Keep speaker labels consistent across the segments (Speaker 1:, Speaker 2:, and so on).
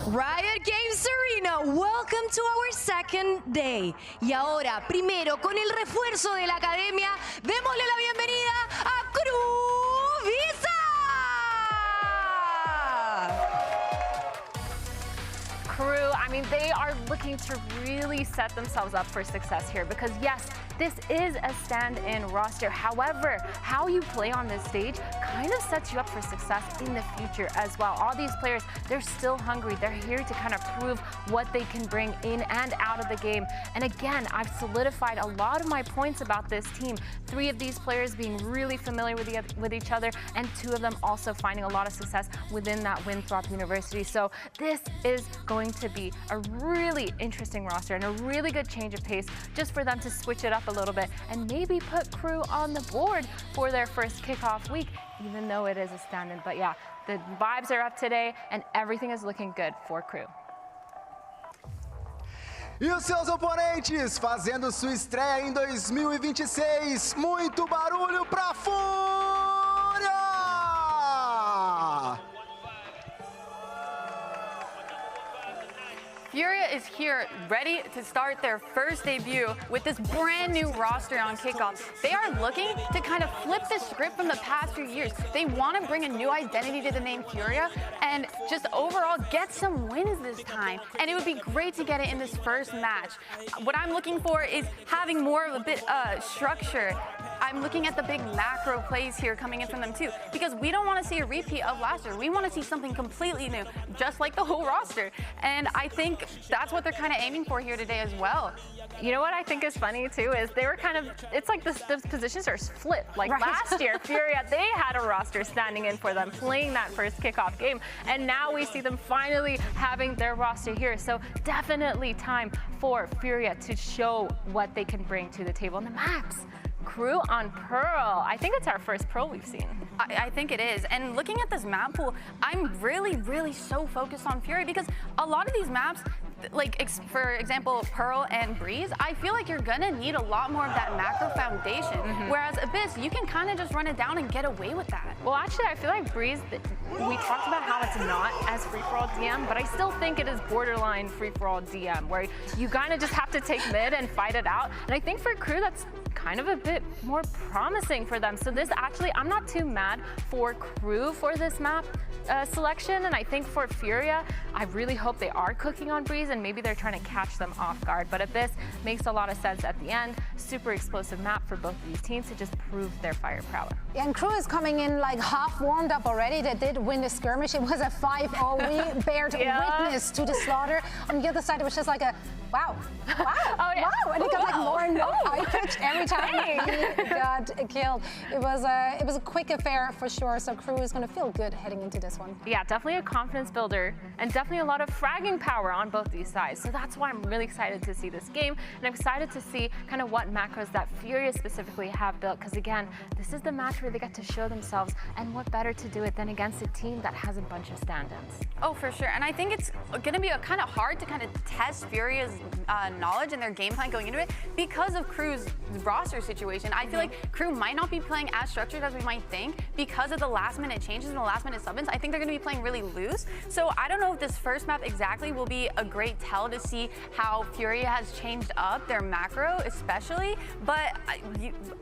Speaker 1: Riot Games Arena, welcome to our second day. Y ahora, primero, con el refuerzo de la academia, démosle la bienvenida a KRU Visa.
Speaker 2: KRU, I mean, they are looking to really set themselves up for success here because, yes, this is a stand-in roster. However, how you play on this stage kind of sets you up for success in the future as well. All these players, they're still hungry. They're here to kind of prove what they can bring in and out of the game. And again, I've solidified a lot of my points about this team. 3 of these players being really familiar with each other, and 2 of them also finding a lot of success within that Winthrop University. So this is going to be a really interesting roster and a really good change of pace just for them to switch it up a little bit and maybe put KRU on the board for their first kickoff week, even though it is a stand-in. But yeah, the vibes are up today and everything is looking good for KRU.
Speaker 3: E os seus oponentes fazendo sua estreia em 2026. Muito barulho pra Furia!
Speaker 4: Furia is here, ready to start their first debut with this brand new roster on kickoff. They are looking to kind of flip the script from the past few years. They want to bring a new identity to the name Furia and just overall get some wins this time. And it would be great to get it in this first match. What I'm looking for is having more of a bit structure. I'm looking at the big macro plays here coming in from them too, because we don't want to see a repeat of last year. We want to see something completely new, just like the whole roster. And I think that's what they're kind of aiming for here today as well.
Speaker 2: You know what I think is funny too is they were kind of, it's like the positions are flipped. Like last year, Furia, they had a roster standing in for them, playing that first kickoff game. And now we see them finally having their roster here. So definitely time for Furia to show what they can bring to the table. And the maps. KRU on Pearl. I think it's our first Pearl we've seen.
Speaker 4: I think it is. And looking at this map pool, I'm really so focused on Furia because a lot of these maps, like for example, Pearl and Breeze, I feel like you're gonna need a lot more of that macro foundation. Whereas Abyss, you can kind of just run it down and get away with that.
Speaker 2: Well, actually, I feel like Breeze, we talked about how it's not as free-for-all DM, but I still think it is borderline free-for-all DM, where you kind of just have to take mid and fight it out. And I think for KRU, that's kind of a bit more promising for them. So this actually, I'm not too mad for KRU for this map selection. And I think for Furia, I really hope they are cooking on Breeze and maybe they're trying to catch them off guard. But Abyss makes a lot of sense at the end. Super explosive map for both of these teams to just prove their fire prowess.
Speaker 5: Yeah, and KRU is coming in like half warmed up already. They did win the skirmish. It was a 5-0. We bared witness to the slaughter. On the other side, it was just like a wow.
Speaker 2: Oh, yeah.
Speaker 5: Wow, and it got like more and more high-pitched every time he got killed. It was a quick affair for sure, so KRU is going to feel good heading into this one.
Speaker 2: Yeah, definitely a confidence builder and definitely a lot of fragging power on both these sides. So that's why I'm really excited to see this game, and I'm excited to see kind of what macros that Furia specifically have built, because again, this is the match where they get to show themselves, and what better to do it than against a team that has a bunch of stand-ins.
Speaker 4: Oh, for sure. And I think it's going to be kind of hard to kind of test Furia's knowledge and their game plan going into it because of KRU's roster situation. I feel like KRU might not be playing as structured as we might think because of the last-minute changes and the last-minute sub-ins. I think they're going to be playing really loose. So I don't know if this first map exactly will be a great tell to see how Furia has changed up their macro, especially. But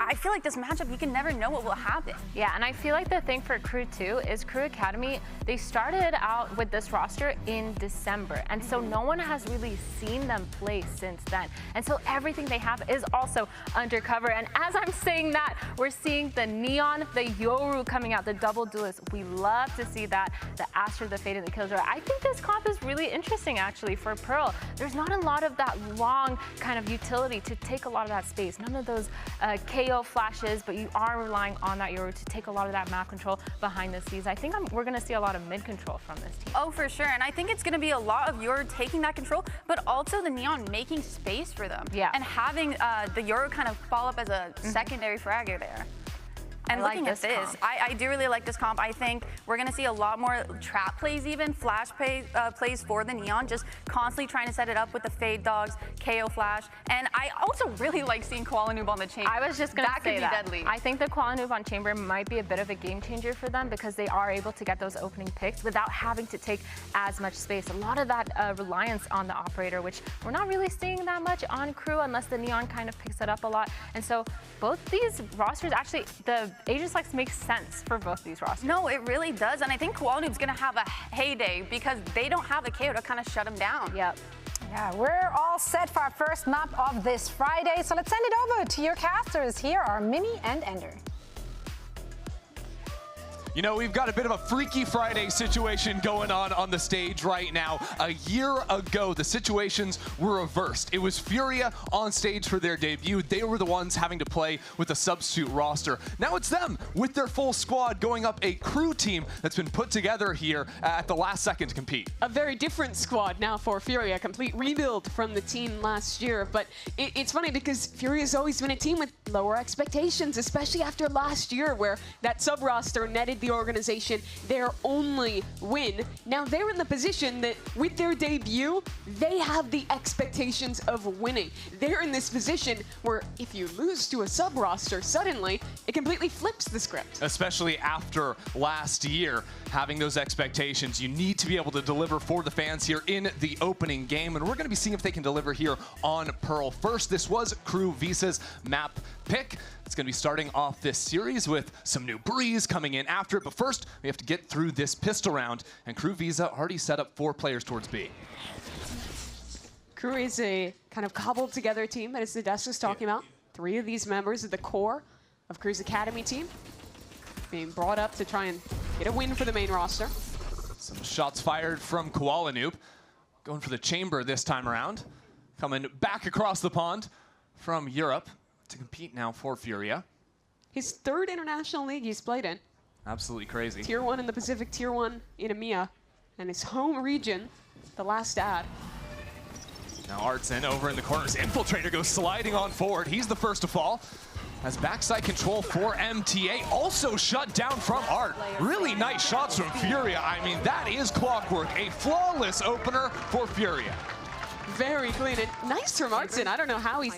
Speaker 4: I feel like this matchup, you can never know what will happen.
Speaker 2: Yeah, and I feel like the thing for KRU too is KRU Academy, they started out with this roster in December, and so no one has really seen them play since then. And so everything they have is also undercover. And as I'm saying that, we're seeing the Neon, the Yoru coming out, the double duelist. We love to see that. The Astra, the Fade, and the Killjoy. I think this comp is really interesting actually for Pearl. There's not a lot of that long kind of utility to take a lot of that space. None of those KO flashes, but you are relying on that Yoru to take a lot of that map control behind the scenes. I think we're going to see a lot of mid control from this team.
Speaker 4: Oh, for sure. And I think it's going to be a lot of Yoru taking that control, but also the Neon making space for them.
Speaker 2: Yeah.
Speaker 4: And having the Yoru kind of fall up as a secondary fragger there. And
Speaker 2: I like
Speaker 4: looking at
Speaker 2: this
Speaker 4: this,
Speaker 2: comp.
Speaker 4: I do really like this comp. I think we're going to see a lot more trap plays, even flash plays for the Neon, just constantly trying to set it up with the fade dogs, KO flash. And I also really like seeing Koala Noob on the chamber.
Speaker 2: I was just going to say
Speaker 4: that could be deadly.
Speaker 2: I think the Koala Noob on chamber might be a bit of a game changer for them because they are able to get those opening picks without having to take as much space. A lot of that reliance on the operator, which we're not really seeing that much on KRU unless the Neon kind of picks it up a lot. And so both these rosters, actually, the Aegis-Lex makes sense for both these rosters.
Speaker 4: No, it really does. And I think Koala Noob's going to have a heyday because they don't have a KO to kind of shut him down.
Speaker 2: Yep.
Speaker 5: Yeah, we're all set for our first map of this Friday. So let's send it over to your casters. Here are Mini and Ender.
Speaker 6: You know, we've got a bit of a Freaky Friday situation going on the stage right now. A year ago, the situations were reversed. It was Furia on stage for their debut. They were the ones having to play with a substitute roster. Now it's them with their full squad going up a KRU team that's been put together here at the last second to compete.
Speaker 7: A very different squad now for Furia, a complete rebuild from the team last year. But it's funny because Furia's always been a team with lower expectations, especially after last year where that sub-roster netted the organization their only win. Now they're in the position that with their debut, they have the expectations of winning. They're in this position where if you lose to a sub-roster, suddenly it completely flips the script.
Speaker 6: Especially after last year, having those expectations, you need to be able to deliver for the fans here in the opening game, and we're going to be seeing if they can deliver here on Pearl. First, this was KRU Visa's map pick. It's going to be starting off this series with some new Breeze coming in after it, but first we have to get through this pistol round, and KRU Visa already set up 4 players towards B.
Speaker 7: KRU is a kind of cobbled together team that is the desk was talking about. 3 of these members of the core of KRU's Academy team being brought up to try and get a win for the main roster.
Speaker 6: Some shots fired from Koala Noob. Going for the chamber this time around. Coming back across the pond from Europe to compete now for Furia.
Speaker 7: His 3rd international league he's played in.
Speaker 6: Absolutely crazy.
Speaker 7: Tier 1 in the Pacific, Tier 1 in EMEA, and his home region, the last ad.
Speaker 6: Now Artson over in the corners. Infiltrator goes sliding on forward. He's the first to fall. As backside control for MTA, also shut down from Art. Really nice shots from Furia. I mean, that is clockwork. A flawless opener for Furia.
Speaker 7: Very clean and nice from Artson. I don't know how he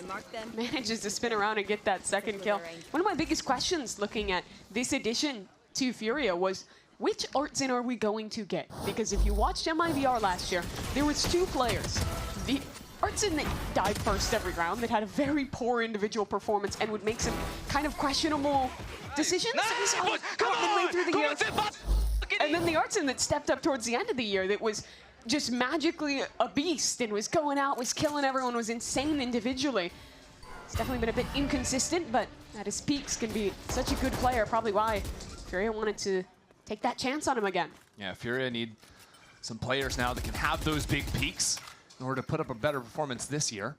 Speaker 7: manages to spin around and get that second kill. One of my biggest questions looking at this addition to Furia was, which Artson are we going to get? Because if you watched MIVR last year, there was 2 players. The Artson that died first every round, that had a very poor individual performance and would make some kind of questionable decisions. Midway through the year. And then the Artson that stepped up towards the end of the year that was just magically a beast and was going out, was killing everyone, was insane individually. He's definitely been a bit inconsistent, but at his peaks can be such a good player, probably why Furia wanted to take that chance on him again.
Speaker 6: Yeah, Furia need some players now that can have those big peaks in order to put up a better performance this year.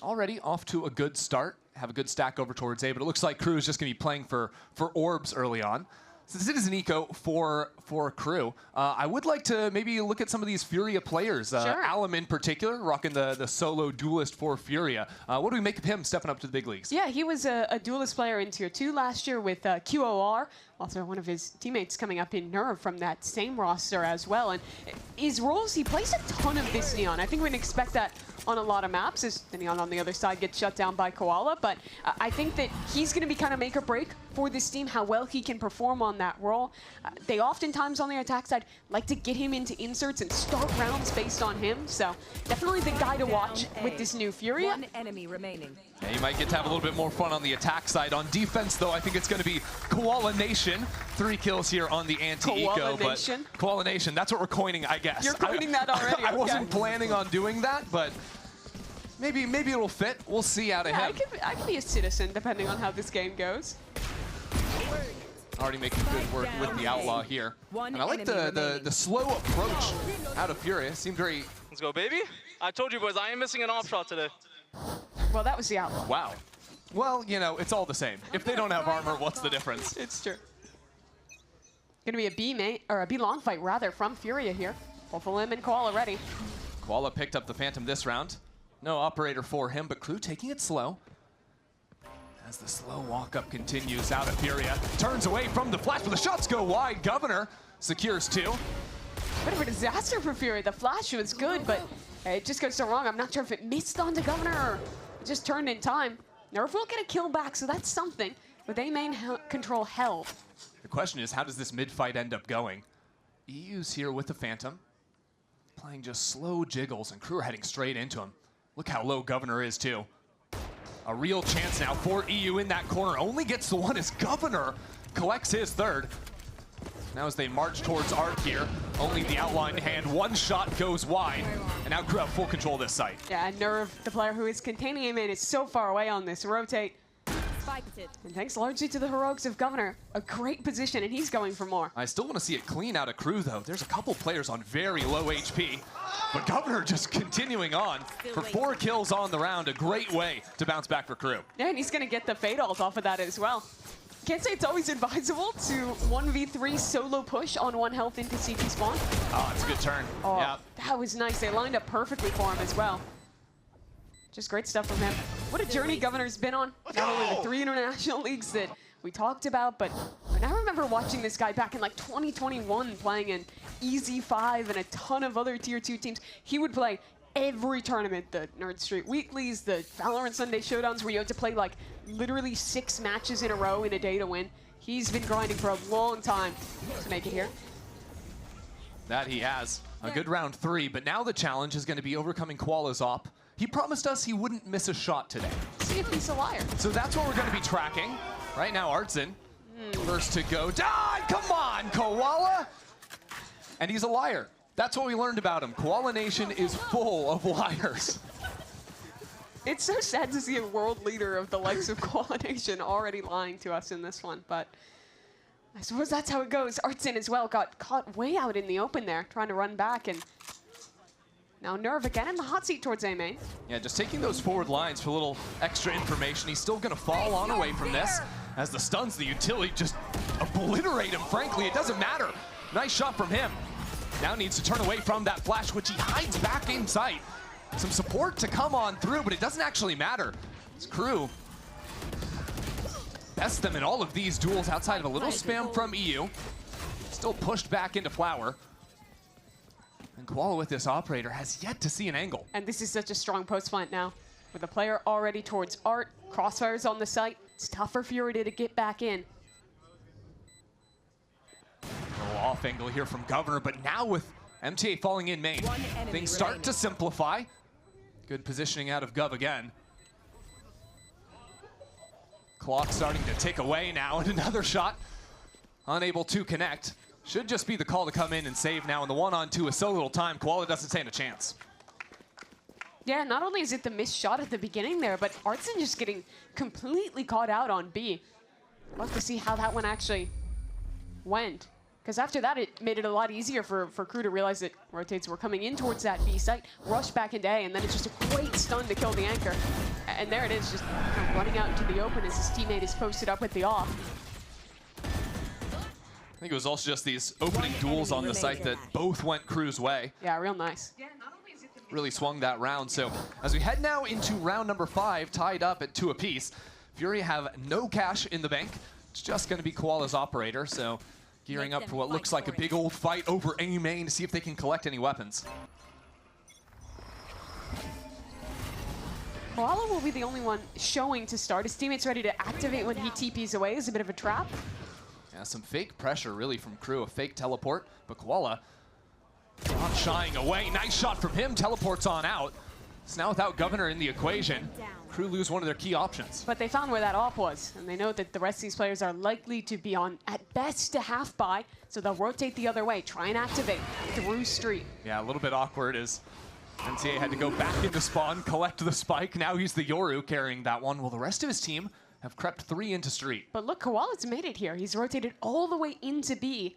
Speaker 6: Already off to a good start, have a good stack over towards A, but it looks like KRU is just going to be playing for orbs early on. Since it is an eco for KRU, I would like to maybe look at some of these Furia players.
Speaker 7: Sure.
Speaker 6: Alum in particular, rocking the solo duelist for Furia. What do we make of him stepping up to the big leagues?
Speaker 7: Yeah, he was a duelist player in Tier 2 last year with QOR. Also one of his teammates coming up in Nerve from that same roster as well. And his roles, he plays a ton of this Neon. I think we can expect that on a lot of maps as the Neon on the other side gets shut down by Koala. But I think that he's going to be kind of make or break for this team, how well he can perform on that role. They oftentimes on the attack side like to get him into inserts and start rounds based on him. So definitely the guy to watch with this new Furia.
Speaker 8: 1 enemy remaining.
Speaker 6: Yeah, you might get to have a little bit more fun on the attack side. On defense, though, I think it's going to be Koala Nation. 3 kills here on the anti-eco.
Speaker 7: Koala Nation?
Speaker 6: Koala Nation, that's what we're coining, I guess.
Speaker 7: You're coining that already,
Speaker 6: I
Speaker 7: okay.
Speaker 6: wasn't planning on doing that, but maybe it'll fit. We'll see out of
Speaker 7: Yeah,
Speaker 6: him.
Speaker 7: I could be a citizen depending on how this game goes.
Speaker 6: Already making good work with the Outlaw here. And I like the slow approach out of Furia. Seemed very...
Speaker 9: Let's go, baby. I told you, boys, I ain't missing an off shot today.
Speaker 7: Well, that was the Outlaw.
Speaker 6: Wow. Well, you know, it's all the same. If they don't have armor, what's the difference?
Speaker 7: It's true. Gonna be a B long fight rather from Furia here. Both Lim and Koala ready.
Speaker 6: Koala picked up the Phantom this round. No operator for him, but KRU taking it slow. As the slow walk-up continues out of Furia. Turns away from the flash, but the shots go wide. Governor secures 2.
Speaker 7: Bit of a disaster for Furia. The flash was good, but it just goes so wrong. I'm not sure if it missed onto Governor or it just turned in time. Nerf will get a kill back, so that's something. But they main control hell.
Speaker 6: The question is, how does this mid-fight end up going? EU's here with the Phantom, playing just slow jiggles, and KRU are heading straight into him. Look how low Governor is, too. A real chance now for EU in that corner. Only gets the one as Governor collects his 3rd. Now as they march towards Art here, only the outlined hand. One shot goes wide, and now KRU have full control of this site.
Speaker 7: Yeah, and Nerv, the player who is containing him in, is so far away on this rotate. And thanks largely to the heroics of Governor, a great position, and he's going for more.
Speaker 6: I still want to see it clean out of KRU, though. There's a couple players on very low HP, but Governor just continuing on for 4 kills on the round. A great way to bounce back for KRU.
Speaker 7: Yeah, and he's going to get the Fade ult off of that as well. Can't say it's always advisable to 1v3 solo push on 1 health into CT spawn.
Speaker 6: Oh, it's a good turn.
Speaker 7: Oh,
Speaker 6: yeah.
Speaker 7: That was nice. They lined up perfectly for him as well. Just great stuff from him. What a journey Governor's been on. Not only the 3 international leagues that we talked about, but I remember watching this guy back in like 2021 playing in EZ5 and a ton of other tier 2 teams. He would play every tournament, the Nerd Street Weeklies, the Valorant Sunday Showdowns, where you had to play like literally 6 matches in a row in a day to win. He's been grinding for a long time to make it here.
Speaker 6: That he has. A good round 3, but now the challenge is going to be overcoming Koala's op. He promised us he wouldn't miss a shot today.
Speaker 7: See if he's a liar.
Speaker 6: So that's what we're going to be tracking. Right now, Artson, first to go. Die! Come on, Koala! And he's a liar. That's what we learned about him. Koala Nation is full of liars.
Speaker 7: It's so sad to see a world leader of the likes of Koala Nation already lying to us in this one, but I suppose that's how it goes. Artson as well got caught way out in the open there, trying to run back, and now Nerv again in the hot seat towards A main.
Speaker 6: Yeah, just taking those forward lines for a little extra information. He's still going to fall on away from this as the stuns, the utility just obliterate him, frankly. It doesn't matter. Nice shot from him. Now needs to turn away from that flash, which he hides back in sight. Some support to come on through, but it doesn't actually matter. It's KRU best them in all of these duels outside of a little spam from EU. Still pushed back into Flower. And Koala with this operator has yet to see an angle.
Speaker 7: And this is such a strong post plant now. With the player already towards Art, crossfires on the site. It's tough for Furia to get back in.
Speaker 6: A little off angle here from Governor, but now with MTA falling in main, things start to simplify. Good positioning out of Gov again. Clock starting to tick away now, and another shot unable to connect. Should just be the call to come in and save now, and the 1-on-2 is so little time, Koala doesn't stand a chance.
Speaker 7: Yeah, not only is it the missed shot at the beginning there, but Artson just getting completely caught out on B. Love to see how that one actually went. Because after that, it made it a lot easier for KRU to realize that rotates were coming in towards that B site, rush back into A, and then it's just a great stun to kill the anchor. And there it is, just kind of running out into the open as his teammate is posted up with the off.
Speaker 6: I think it was also just these opening duels on the site that both went KRU's way.
Speaker 7: Yeah, real nice.
Speaker 6: Really swung that round. So as we head now into round number 5, tied up at 2 apiece, Furia have no cash in the bank. It's just going to be Koala's operator, so gearing up for what looks like a big old fight over A main to see if they can collect any weapons.
Speaker 7: Koala will be the only one showing to start. His teammate's ready to activate when he TPs away. It's a bit of a trap.
Speaker 6: Yeah, some fake pressure really from KRU, a fake teleport, but Koala not shying away. Nice shot from him, teleports on out. So now without Governor in the equation, KRU lose one of their key options.
Speaker 7: But they found where that op was, and they know that the rest of these players are likely to be on, at best, a half buy, so they'll rotate the other way, try and activate through street.
Speaker 6: Yeah, a little bit awkward as MTA had to go back into spawn, collect the spike. Now he's the Yoru carrying that one, while the rest of his team have crept 3 into street.
Speaker 7: But look, Koala's made it here. He's rotated all the way into B.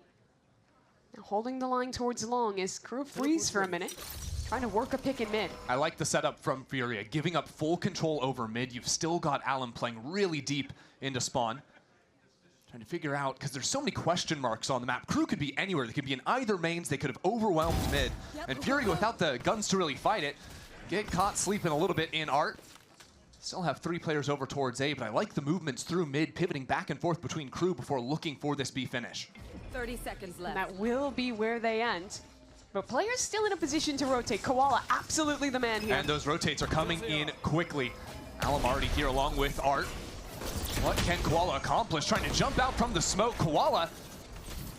Speaker 7: Now holding the line towards long as KRU freeze for a minute, trying to work a pick in mid.
Speaker 6: I like the setup from Furia, giving up full control over mid. You've still got Allen playing really deep into spawn. Trying to figure out, because there's so many question marks on the map. KRU could be anywhere. They could be in either mains. They could have overwhelmed mid. And Furia, without the guns to really fight it, get caught sleeping a little bit in Art. Still have 3 players over towards A, but I like the movements through mid, pivoting back and forth between KRU before looking for this B finish.
Speaker 8: 30 seconds left.
Speaker 7: And that will be where they end. But players still in a position to rotate. Koala, absolutely the man here.
Speaker 6: And those rotates are coming in quickly. Alum already here along with Art. What can Koala accomplish? Trying to jump out from the smoke. Koala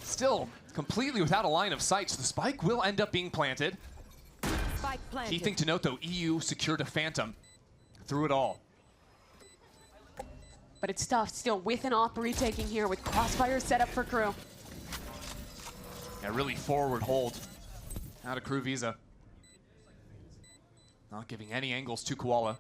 Speaker 6: still completely without a line of sight, so the spike will end up being planted.
Speaker 8: Spike planted.
Speaker 6: Key thing to note, though, EU secured a Phantom through it all.
Speaker 7: But it's tough still with an op retaking here with Crossfire set up for KRU.
Speaker 6: Yeah, really forward hold out of KRU Visa. Not giving any angles to Koala.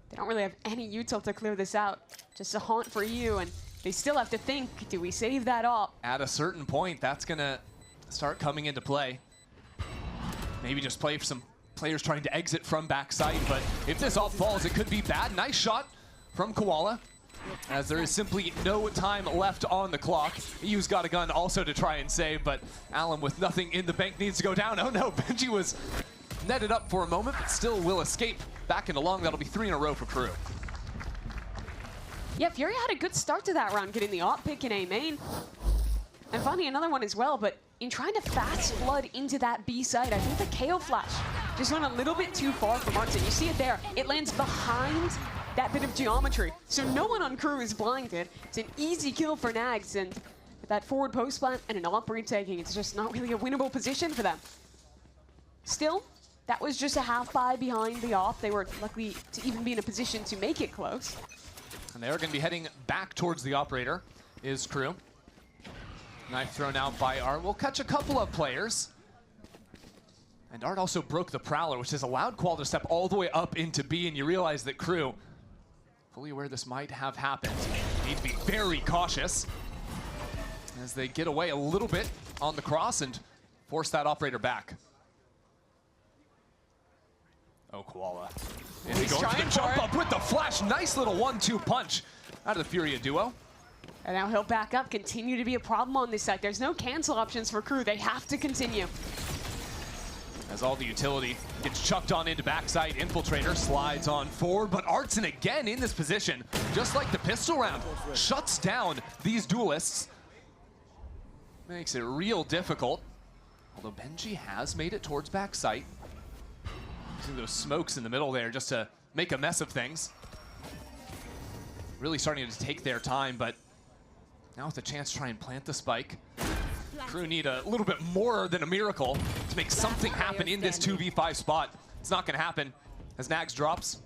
Speaker 7: They don't really have any util to clear this out. Just a haunt for EU, and they still have to think, do we save that op?
Speaker 6: At a certain point, that's gonna start coming into play. Maybe just play for some players trying to exit from backside, but if this op falls, it could be bad. Nice shot from Koala, as there is simply no time left on the clock. EU's got a gun also to try and save, but Alum with nothing in the bank needs to go down. Oh no, Benji was netted up for a moment, but still will escape back and along. That'll be 3 in a row for KRU.
Speaker 7: Yeah, Furia had a good start to that round, getting the op pick in A main. And finding another one as well, but in trying to fast flood into that B side, I think the KO flash just went a little bit too far for Martin. You see it there. It lands behind that bit of geometry. So no one on KRU is blinded. It's an easy kill for Nags, and with that forward post plant and an op retaking, it's just not really a winnable position for them. Still, that was just a half buy behind the op. They were lucky to even be in a position to make it close.
Speaker 6: And they're going to be heading back towards the operator, is KRU. Knife thrown out by Art. We'll catch a couple of players. And Art also broke the Prowler, which has allowed Koala to step all the way up into B, and you realize that KRU, fully aware this might have happened, need to be very cautious as they get away a little bit on the cross and force that operator back. Oh, Koala. Is he going for the jump up with the flash? Nice little 1-2 punch out of the Furia duo.
Speaker 7: And now he'll back up, continue to be a problem on this side. There's no cancel options for KRU. They have to continue.
Speaker 6: As all the utility gets chucked on into backside, Infiltrator slides on forward, but Artson again in this position, just like the pistol round, shuts down these duelists. Makes it real difficult. Although Benji has made it towards backside. Using those smokes in the middle there just to make a mess of things. Really starting to take their time, but now with a chance to try and plant the spike. KRU need a little bit more than a miracle to make something happen in this 2v5 spot. It's not gonna happen as Nags drops.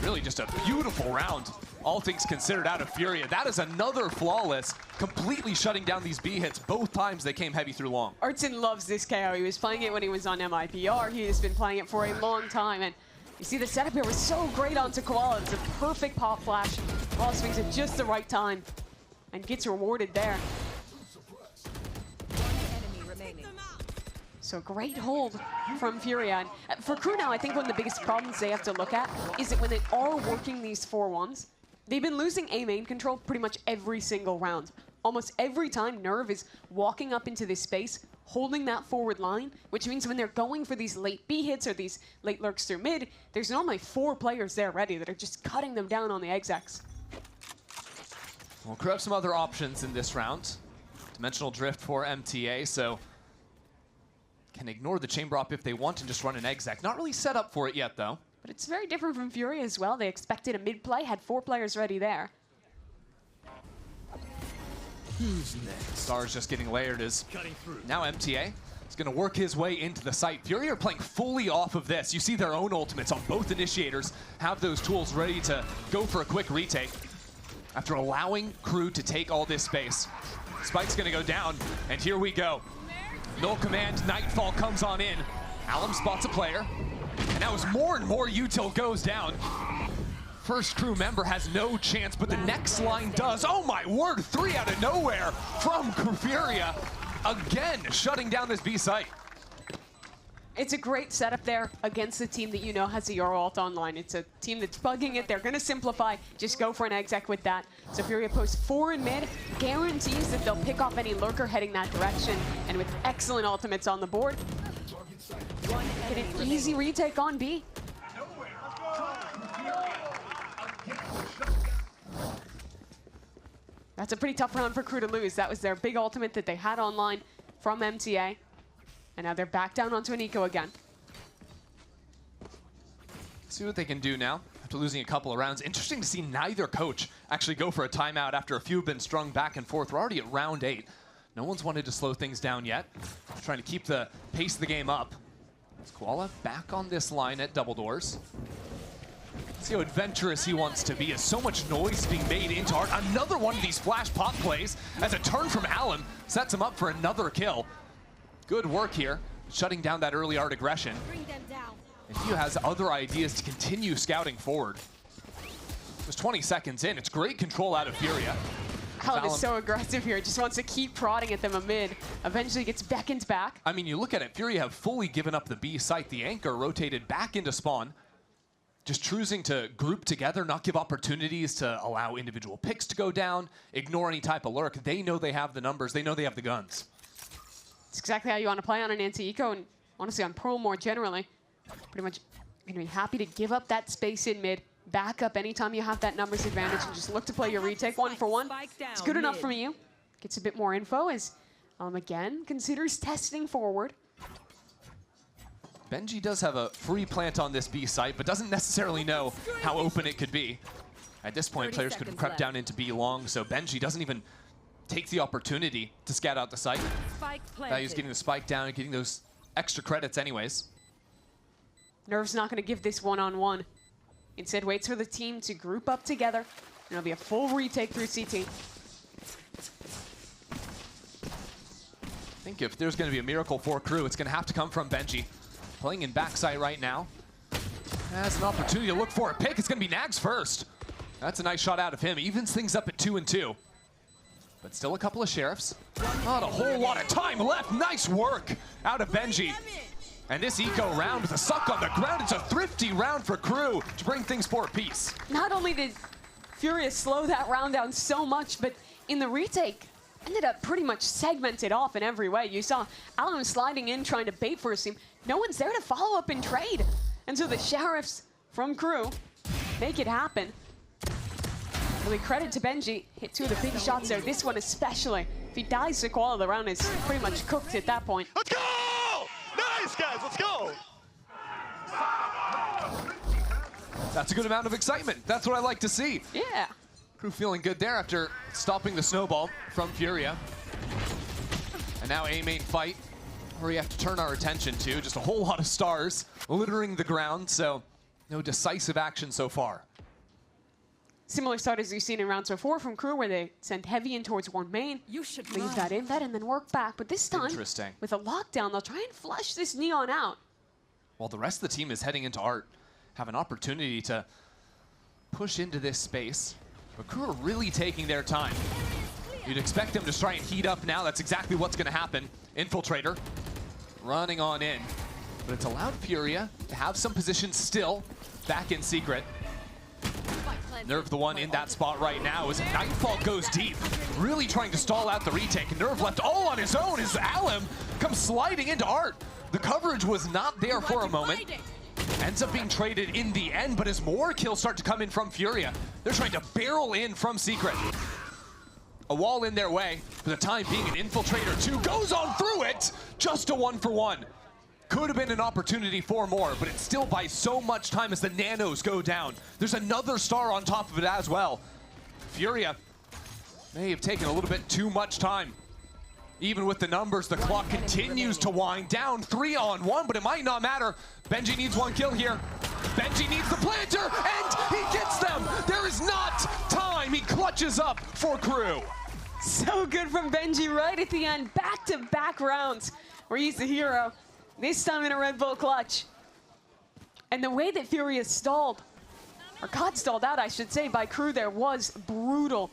Speaker 6: Really just a beautiful round, all things considered, out of Furia. That is another flawless, completely shutting down these B hits. Both times they came heavy through long.
Speaker 7: Artson loves this KO. He was playing it when he was on MIPR. He has been playing it for a long time, and you see the setup here was so great onto Koala. It's a perfect pop flash. Koala swings at just the right time and gets rewarded there. So great hold from Furia. And for KRU now, I think one of the biggest problems they have to look at is that when they are working these 4-1s, they've been losing A main control pretty much every single round. Almost every time Nerve is walking up into this space, holding that forward line, which means when they're going for these late B hits or these late lurks through mid, there's normally 4 players there ready that are just cutting them down on the execs.
Speaker 6: Well, KRU have some other options in this round. Dimensional Drift for MTA, so can ignore the chamber op if they want and just run an exec. Not really set up for it yet, though.
Speaker 7: But it's very different from Furia as well. They expected a mid play, had 4 players ready there.
Speaker 6: Stars just getting layered as now MTA is going to work his way into the site. Furia are playing fully off of this. You see their own ultimates on both initiators, have those tools ready to go for a quick retake. After allowing KRU to take all this space, Spike's going to go down, and here we go. Null command, Nightfall comes on in. Alum spots a player, and now as more and more util goes down, first KRU member has no chance, but the next line does. Oh my word, 3 out of nowhere from Furia, again shutting down this B site.
Speaker 7: It's a great setup there against the team that you know has a Euro ult online. It's a team that's bugging it. They're going to simplify. Just go for an exec with that. So Furia posts 4 in mid, guarantees that they'll pick off any lurker heading that direction. And with excellent ultimates on the board, get an easy retake on B. That's a pretty tough round for KRU to lose. That was their big ultimate that they had online from MTA. And now they're back down onto an eco again.
Speaker 6: See what they can do now after losing a couple of rounds. Interesting to see neither coach actually go for a timeout after a few have been strung back and forth. We're already at round 8. No one's wanted to slow things down yet. Trying to keep the pace of the game up. It's Koala back on this line at double doors. See how adventurous he wants to be as so much noise being made into Art. Another one of these flash pop plays as a turn from Allen sets him up for another kill. Good work here, shutting down that early Art aggression. And he has other ideas to continue scouting forward. There's 20 seconds in. It's great control out of Furia.
Speaker 7: Allen is so aggressive here. Just wants to keep prodding at them amid. Eventually gets beckoned back.
Speaker 6: I mean, you look at it, Furia have fully given up the B site. The anchor rotated back into spawn. Just choosing to group together, not give opportunities to allow individual picks to go down, ignore any type of lurk. They know they have the numbers. They know they have the guns.
Speaker 7: It's exactly how you want to play on an anti-eco, and honestly on Pearl more generally. Pretty much going to be happy to give up that space in mid, back up anytime you have that numbers advantage, and just look to play your retake 1-for-1. It's good enough from you. Gets a bit more info as again considers testing forward.
Speaker 6: Benji does have a free plant on this B site, but doesn't necessarily know how open it could be. At this point, players could creep down into B long, so Benji doesn't even take the opportunity to scout out the site. Now he's getting the spike down and getting those extra credits anyways.
Speaker 7: Nerve's not going to give this one-on-one. Instead, waits for the team to group up together, and it'll be a full retake through CT.
Speaker 6: I think if there's going to be a miracle for KRU, it's going to have to come from Benji. Playing in backside right now. That's an opportunity to look for a pick. It's going to be Nags first. That's a nice shot out of him. Evens things up at 2-2. But still a couple of sheriffs. Not a whole lot of time left. Nice work out of Benji. And this eco round with a suck on the ground. It's a thrifty round for KRU to bring things for a piece.
Speaker 7: Not only did Furia slow that round down so much, but in the retake, ended up pretty much segmented off in every way. You saw Allen sliding in, trying to bait for a seam. No one's there to follow up and trade. And so the sheriffs from KRU make it happen. Really credit to Benji. Hit 2 of the big shots there. This one especially. If he dies to Koala, the round is pretty much cooked at that point.
Speaker 10: Let's go! Nice, guys. Let's go!
Speaker 6: That's a good amount of excitement. That's what I like to see.
Speaker 7: Yeah.
Speaker 6: KRU feeling good there after stopping the snowball from Furia. And now a main fight where we have to turn our attention to. Just a whole lot of stars littering the ground, so no decisive action so far.
Speaker 7: Similar start as you've seen in rounds before from KRU, where they send heavy in towards one main, leave that in bed, and then work back. But this time, with a lockdown, they'll try and flush this Neon out.
Speaker 6: While the rest of the team is heading into Art, have an opportunity to push into this space. But KRU are really taking their time. You'd expect them to try and heat up now. That's exactly what's going to happen. Infiltrator running on in. But it's allowed Furia to have some position still back in secret. Nerve the one in that spot right now as Nightfall goes deep. Really trying to stall out the retake. Nerve left all on his own as Alem comes sliding into Art. The coverage was not there for a moment. Ends up being traded in the end, but as more kills start to come in from Furia, they're trying to barrel in from Secret. A wall in their way, for the time being an Infiltrator 2 goes on through it, just a 1-for-1. Could have been an opportunity for more, but it still buys so much time as the nanos go down. There's another star on top of it as well. Furia may have taken a little bit too much time. Even with the numbers, the clock continues to wind down. 3-on-1, but it might not matter. Benji needs one kill here. Benji needs the planter, and he gets them. There is not time. He clutches up for KRU.
Speaker 7: So good from Benji right at the end. Back-to-back rounds where he's the hero. This time in a Red Bull clutch. And the way that Furia stalled, or got stalled out, I should say, by KRU there was brutal.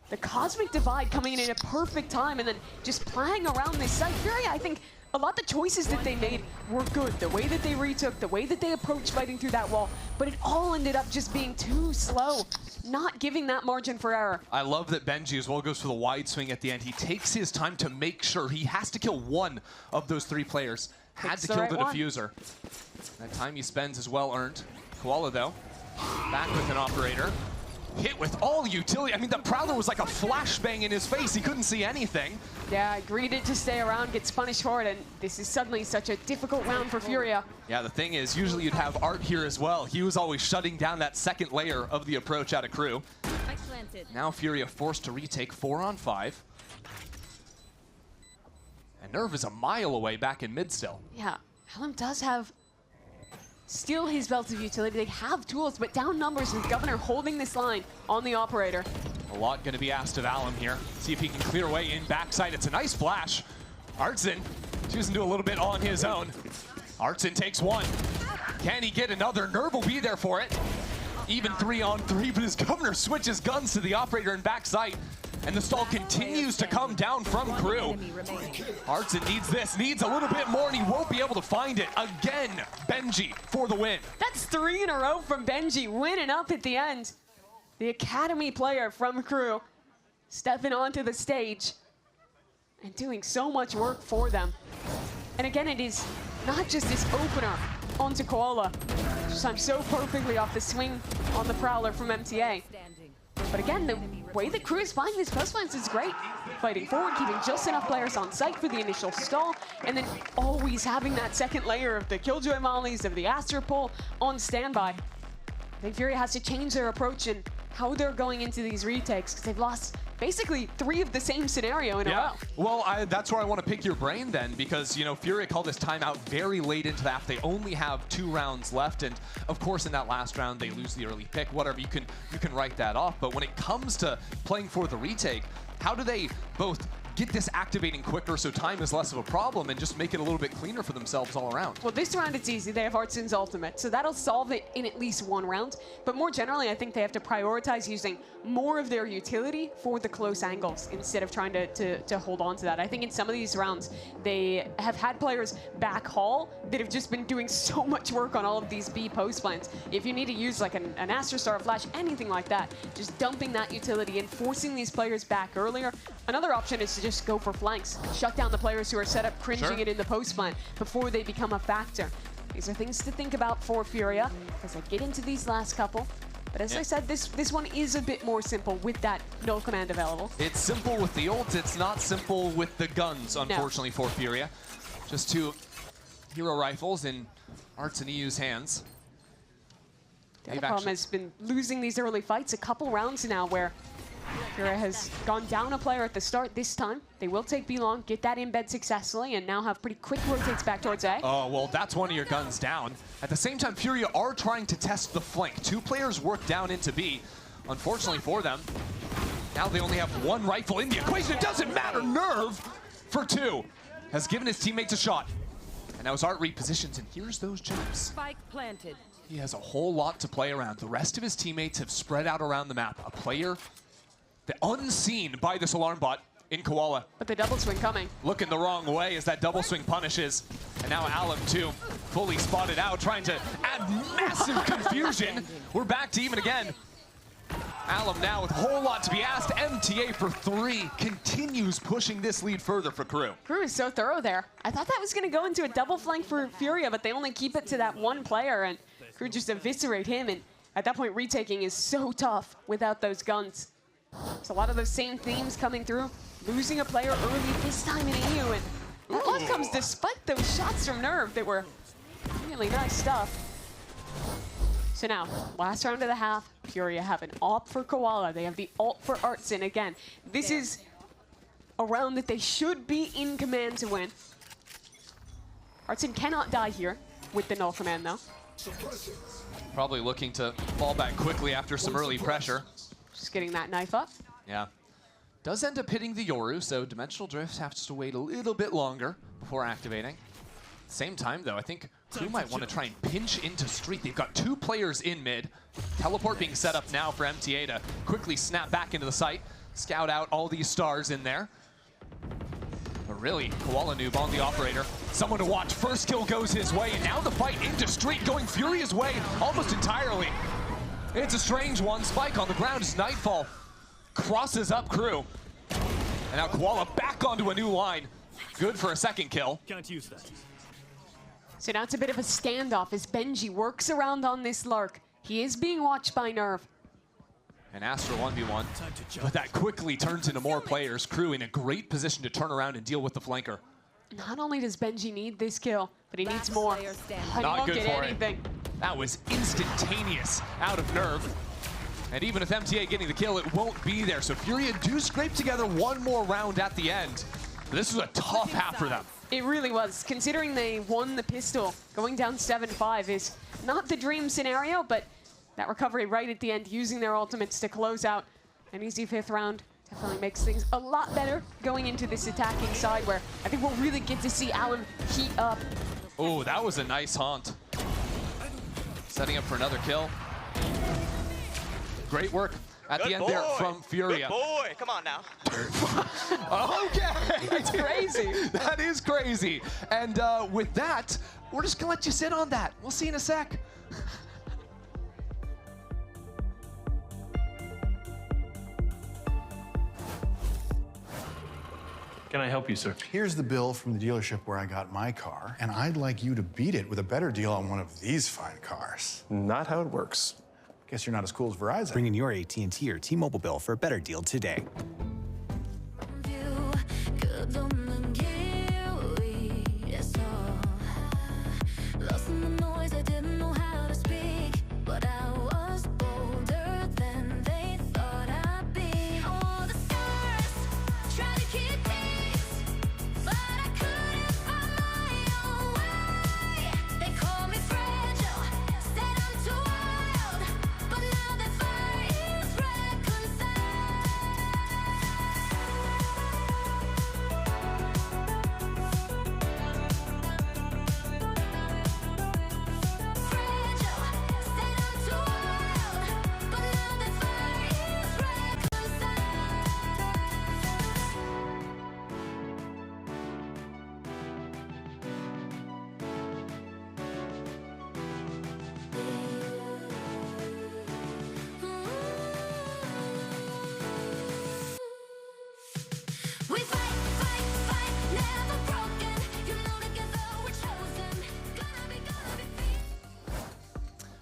Speaker 7: The Cosmic Divide coming in at a perfect time and then just playing around this site. Furia, I think a lot of the choices that they made were good. The way that they retook, the way that they approached fighting through that wall, but it all ended up just being too slow, not giving that margin for error.
Speaker 6: I love that Benji as well goes for the wide swing at the end. He takes his time to make sure he has to kill one of those 3 players. Had to kill the diffuser. That time he spends is well earned. Koala, though, Back with an operator. Hit with all utility. I mean, the Prowler was like a flashbang in his face. He couldn't see anything.
Speaker 7: Yeah, greeted to stay around, gets punished for it, and this is suddenly such a difficult round for Furia.
Speaker 6: Yeah, the thing is, usually you'd have Art here as well. He was always shutting down that second layer of the approach out of KRU. Now Furia forced to retake 4-on-5. And Nerve is a mile away back in mid still.
Speaker 7: Yeah, Alum does have still his belt of utility. They have tools, but down numbers with Governor holding this line on the operator.
Speaker 6: A lot going to be asked of Alum here. See if he can clear away in backside. It's a nice flash. Artson choosing to do a little bit on his own. Artson takes one. Can he get another? Nerve will be there for it. Even 3-on-3, but his Governor switches guns to the operator in backside. And the stall continues to come down from KRU. Artson needs this, needs a little bit more, and he won't be able to find it. Again, Benji for the win.
Speaker 7: That's 3 in a row from Benji, winning up at the end. The Academy player from KRU stepping onto the stage and doing so much work for them. And again, it is not just this opener onto Koala. Just I'm so perfectly off the swing on the Prowler from MTA. But again, the way that KRU is finding these post plants is great. Fighting forward, keeping just enough players on site for the initial stall, and then always having that second layer of the Killjoy mollies, of the Aster pull on standby. I think Furia has to change their approach and how they're going into these retakes, because they've lost basically 3 of the same scenario in a row.
Speaker 6: Well, that's where I want to pick your brain then, because, you know, Furia called this timeout very late into the half. They only have 2 rounds left, and of course in that last round they lose the early pick. Whatever, you can write that off. But when it comes to playing for the retake, how do they both get this activating quicker so time is less of a problem and just make it a little bit cleaner for themselves all around?
Speaker 7: Well, this round it's easy. They have Artson's ultimate, so that'll solve it in at least 1 round. But more generally, I think they have to prioritize using more of their utility for the close angles instead of trying to hold on to that. I think in some of these rounds, they have had players back hall that have just been doing so much work on all of these B post plans. If you need to use like an Aster Star Flash, anything like that, just dumping that utility and forcing these players back earlier. Another option is to just go for flanks, shut down the players who are set up cringing it in the post plant before they become a factor. These are things to think about for Furia as they get into these last couple. But as I said, this one is a bit more simple with that null command available.
Speaker 6: It's simple with the ults, it's not simple with the guns, unfortunately, for Furia. Just 2 hero rifles in Arts and EU's hands.
Speaker 7: The problem has been losing these early fights, a couple rounds now where Furia has gone down a player at the start this time. They will take B long, get that embed successfully, and now have pretty quick rotates back towards A.
Speaker 6: Oh, well, that's one of your guns down. At the same time, Furia are trying to test the flank. 2 players work down into B. Unfortunately for them, now they only have 1 rifle in the equation. It doesn't matter. Nerve for 2 has given his teammates a shot. And now as Art repositions, and here's those jumps.
Speaker 8: Spike planted.
Speaker 6: He has a whole lot to play around. The rest of his teammates have spread out around the map. A player unseen by this alarm bot in Koala.
Speaker 7: But the double swing coming.
Speaker 6: Looking the wrong way as that double swing punishes. And now Alum too, fully spotted out, trying to add massive confusion. We're back to even again. Alum now with a whole lot to be asked. MTA for 3 continues pushing this lead further for KRU.
Speaker 7: KRU is so thorough there. I thought that was going to go into a double flank for Furia, but they only keep it to that 1 player, and KRU just eviscerate him. And at that point, retaking is so tough without those guns. So a lot of those same themes coming through. Losing a player early this time in EU, and that one comes despite those shots from Nerve that were really nice stuff. So now, last round of the half, Furia have an AWP for Koala. They have the ult for Artson again. This is a round that they should be in command to win. Artson cannot die here with the null command though.
Speaker 6: Probably looking to fall back quickly after some early pressure.
Speaker 7: Just getting that knife up.
Speaker 6: Yeah. Does end up hitting the Yoru, so Dimensional Drift has to wait a little bit longer before activating. Same time, though, I think KRU might want to try and pinch into Street. They've got 2 players in mid. Teleport being set up now for MTA to quickly snap back into the site, scout out all these stars in there. But really, Koala noob on the operator. Someone to watch. First kill goes his way, and now the fight into Street going Furia's way almost entirely. It's a strange one. Spike on the ground as Nightfall crosses up KRU. And now Koala back onto a new line. Good for a 2nd kill.
Speaker 10: Can't use that.
Speaker 7: So now it's a bit of a standoff as Benji works around on this Lark. He is being watched by Nerve.
Speaker 6: And Astra 1v1, but that quickly turns into more players. KRU in a great position to turn around and deal with the flanker.
Speaker 7: Not only does Benji need this kill, but he needs more.
Speaker 6: Not good for
Speaker 7: anything.
Speaker 6: That was instantaneous out of Nerve. And even with MTA getting the kill, it won't be there. So Furia do scrape together one more round at the end. But this was a tough half for them.
Speaker 7: It really was. Considering they won the pistol, going down 7-5 is not the dream scenario, but that recovery right at the end, using their ultimates to close out an easy 5th round, definitely makes things a lot better going into this attacking side, where I think we'll really get to see Allen heat up.
Speaker 6: Oh, that was a nice haunt. Setting up for another kill. Great work at the end there from Furia.
Speaker 10: Good boy, come on now.
Speaker 6: Okay.
Speaker 7: That's crazy.
Speaker 6: That is crazy. And with that, we're just gonna let you sit on that. We'll see you in a sec.
Speaker 11: Can I help you, sir?
Speaker 12: Here's the bill from the dealership where I got my car, and I'd like you to beat it with a better deal on one of these fine cars.
Speaker 11: Not how it works.
Speaker 12: Guess you're not as cool as Verizon.
Speaker 13: Bring in your AT&T or T-Mobile bill for a better deal today.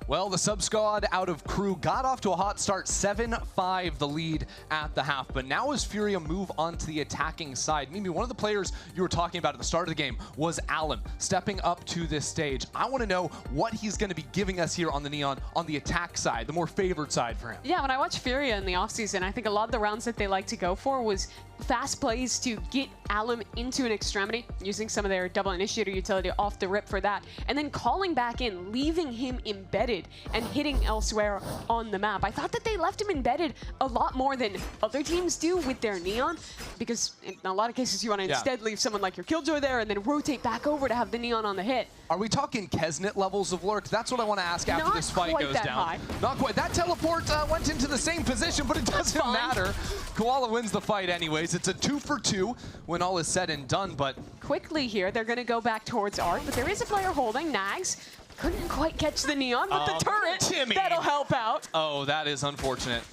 Speaker 6: Well, the sub squad out of KRU got off to a hot start, 7-5 the lead at the half. But now as Furia move on to the attacking side, maybe one of the players you were talking about at the start of the game was Allen, stepping up to this stage. I want to know what he's going to be giving us here on the Neon on the attack side, the more favored side for him.
Speaker 7: Yeah, when I watched Furia in the offseason, I think a lot of the rounds that they like to go for was fast plays to get Alum into an extremity, using some of their double initiator utility off the rip for that, and then calling back in, leaving him embedded and hitting elsewhere on the map. I thought that they left him embedded a lot more than other teams do with their Neon, because in a lot of cases you want to instead leave someone like your Killjoy there and then rotate back over to have the Neon on the hit.
Speaker 6: Are we talking Kesnet levels of lurk? That's what I want to ask after this fight goes down.
Speaker 7: High.
Speaker 6: Not quite. That teleport went into the same position, but it doesn't matter. Koala wins the fight anyways. It's a 2-for-2 when all is said and done, but...
Speaker 7: Quickly here, they're going to go back towards Art, but there is a player holding. Nags couldn't quite catch the Neon, but the turret,
Speaker 6: Timmy.
Speaker 7: That'll help out.
Speaker 6: Oh, that is unfortunate.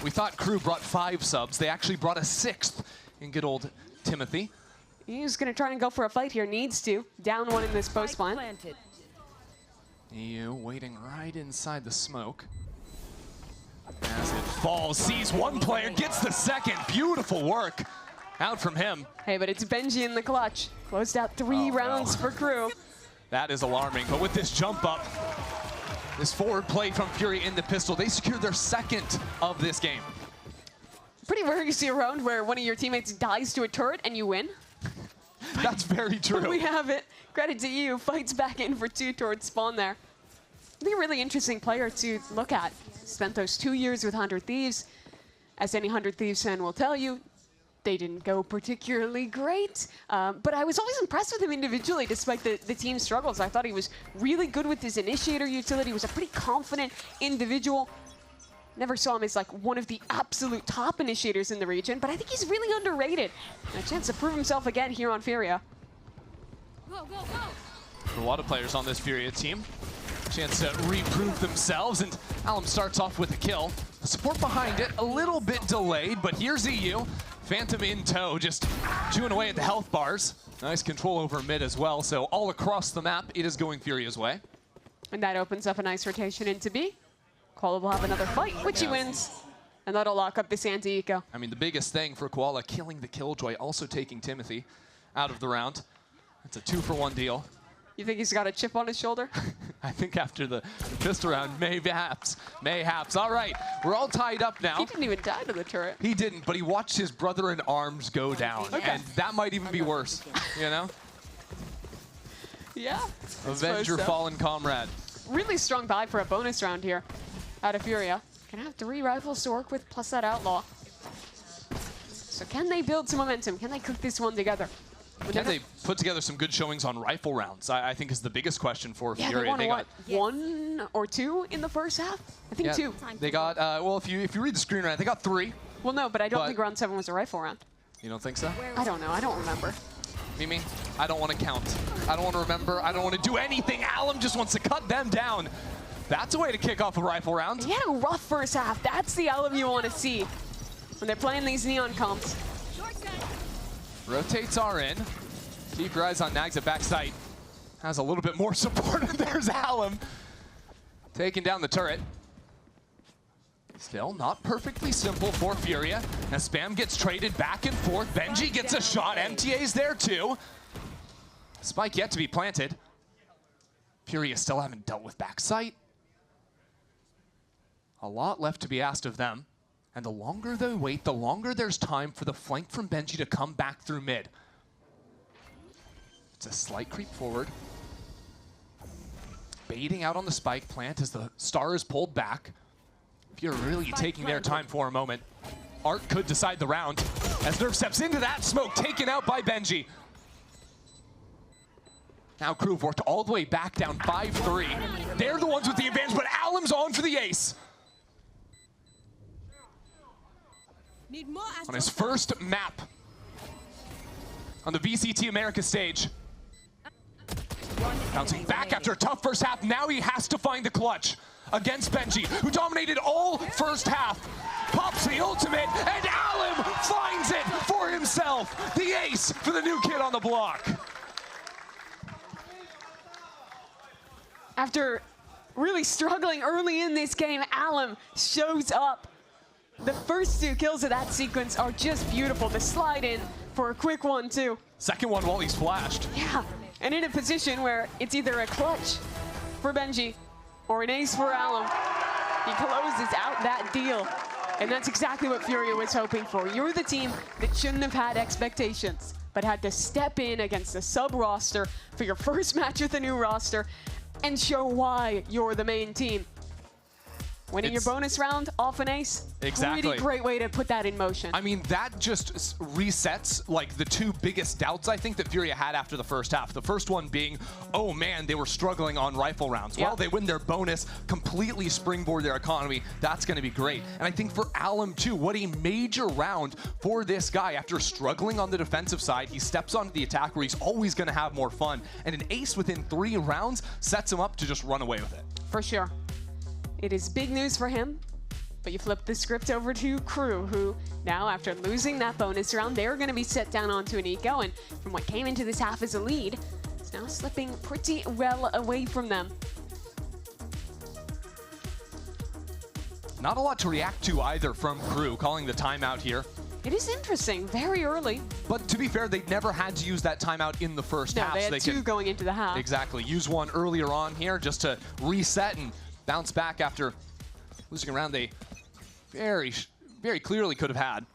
Speaker 6: We thought KRU brought 5 subs. They actually brought a 6th in good old Timothy.
Speaker 7: He's going to try and go for a fight here. Needs to. Down one in this post plant.
Speaker 6: EU waiting right inside the smoke. As it falls, sees one player, gets the second. Beautiful work out from him.
Speaker 7: Hey, but it's Benji in the clutch. Closed out 3 rounds for KRU.
Speaker 6: That is alarming, but with this jump up, this forward play from Furia in the pistol, they secured their 2nd of this game.
Speaker 7: Pretty rare you see a round where one of your teammates dies to a turret and you win.
Speaker 6: That's very true.
Speaker 7: We have it. Credit to you. Fights back in for 2 towards spawn there. I think a really interesting player to look at. Spent those 2 years with 100 Thieves. As any 100 Thieves fan will tell you, they didn't go particularly great. But I was always impressed with him individually, despite the team struggles. I thought he was really good with his initiator utility. He was a pretty confident individual. Never saw him as like one of the absolute top initiators in the region, but I think he's really underrated. And a chance to prove himself again here on Furia.
Speaker 8: Go, go, go.
Speaker 6: A lot of players on this Furia team. Chance to reprove themselves, and Alum starts off with a kill. The support behind it, a little bit delayed, but here's EU. Phantom in tow, just chewing away at the health bars. Nice control over mid as well, so all across the map, it is going Furia's way.
Speaker 7: And that opens up a nice rotation into B. Koala will have another fight, which he wins. And that'll lock up the Santiago.
Speaker 6: I mean, the biggest thing for Koala, killing the Killjoy, also taking Timothy out of the round. It's a 2-for-1 deal.
Speaker 7: You think he's got a chip on his shoulder?
Speaker 6: I think after the pistol round, mayhaps. All right, we're all tied up now.
Speaker 7: He didn't even die to the turret.
Speaker 6: He didn't, but he watched his brother in arms go down.
Speaker 7: Okay.
Speaker 6: And that might even be worse, you know?
Speaker 7: Yeah.
Speaker 6: Avenge your fallen comrade.
Speaker 7: Really strong buy for a bonus round here out of Furia. Gonna have 3 rifles to work with, plus that outlaw. So can they build some momentum? Can they cook this one together?
Speaker 6: Can they put together some good showings on rifle rounds? I think is the biggest question for
Speaker 7: Yeah,
Speaker 6: Furia.
Speaker 7: they won, what, 1 or 2 in the first half? I think 2.
Speaker 6: They got, well, if you read the screen right, they got 3.
Speaker 7: Well, no, but I don't think round 7 was a rifle round.
Speaker 6: You don't think so?
Speaker 7: I don't know. I don't remember.
Speaker 6: Mimi, I don't want to count. I don't want to remember. I don't want to do anything. Alum just wants to cut them down. That's a way to kick off a rifle round.
Speaker 7: He had a rough first half. That's the Alum you want to see when they're playing these neon comps.
Speaker 6: Rotates are in. Keep your eyes on Nags at backside. Has a little bit more support. There's Alum taking down the turret. Still not perfectly simple for Furia. As Spam gets traded back and forth. Benji gets a shot. MTA's there too. Spike yet to be planted. Furia still haven't dealt with backside. A lot left to be asked of them. And the longer they wait, the longer there's time for the flank from Benji to come back through mid. It's a slight creep forward. Baiting out on the spike plant as the star is pulled back. If you're really taking their time for a moment, Art could decide the round. As Nerf steps into that smoke, taken out by Benji. Now KRU have worked all the way back down 5-3. They're the ones with the advantage, but Alum's on for the ace. On his first map on the VCT Americas stage. Bouncing back after a tough first half, now he has to find the clutch against Benji, who dominated all first half. Pops the ultimate, and Alum finds it for himself. The ace for the new kid on the block.
Speaker 7: After really struggling early in this game, Alum shows up. The first 2 kills of that sequence are just beautiful. The slide in for a quick 1, too.
Speaker 6: Second one while he's flashed.
Speaker 7: Yeah, and in a position where it's either a clutch for Benji or an ace for Alum. He closes out that deal. And that's exactly what Furia was hoping for. You're the team that shouldn't have had expectations, but had to step in against a sub-roster for your first match with a new roster and show why you're the main team. Winning your bonus round off an ace,
Speaker 6: exactly.
Speaker 7: Pretty great way to put that in motion.
Speaker 6: I mean, that just resets like the 2 biggest doubts I think that Furia had after the first half. The first one being, oh man, they were struggling on rifle rounds. Well, they win their bonus, completely springboard their economy. That's going to be great. And I think for Alum too, what a major round for this guy. After struggling on the defensive side, he steps onto the attack where he's always going to have more fun. And an ace within 3 rounds sets him up to just run away with it.
Speaker 7: For sure. It is big news for him, but you flip the script over to KRU, who now, after losing that bonus round, they're going to be set down onto an eco, and from what came into this half as a lead, it's now slipping pretty well away from them.
Speaker 6: Not a lot to react to either from KRU, calling the timeout here.
Speaker 7: It is interesting, very early.
Speaker 6: But to be fair, they never had to use that timeout in the first half.
Speaker 7: No, they had 2 going into the half.
Speaker 6: Exactly. Use one earlier on here just to reset and bounce back after losing a round they very clearly could have had.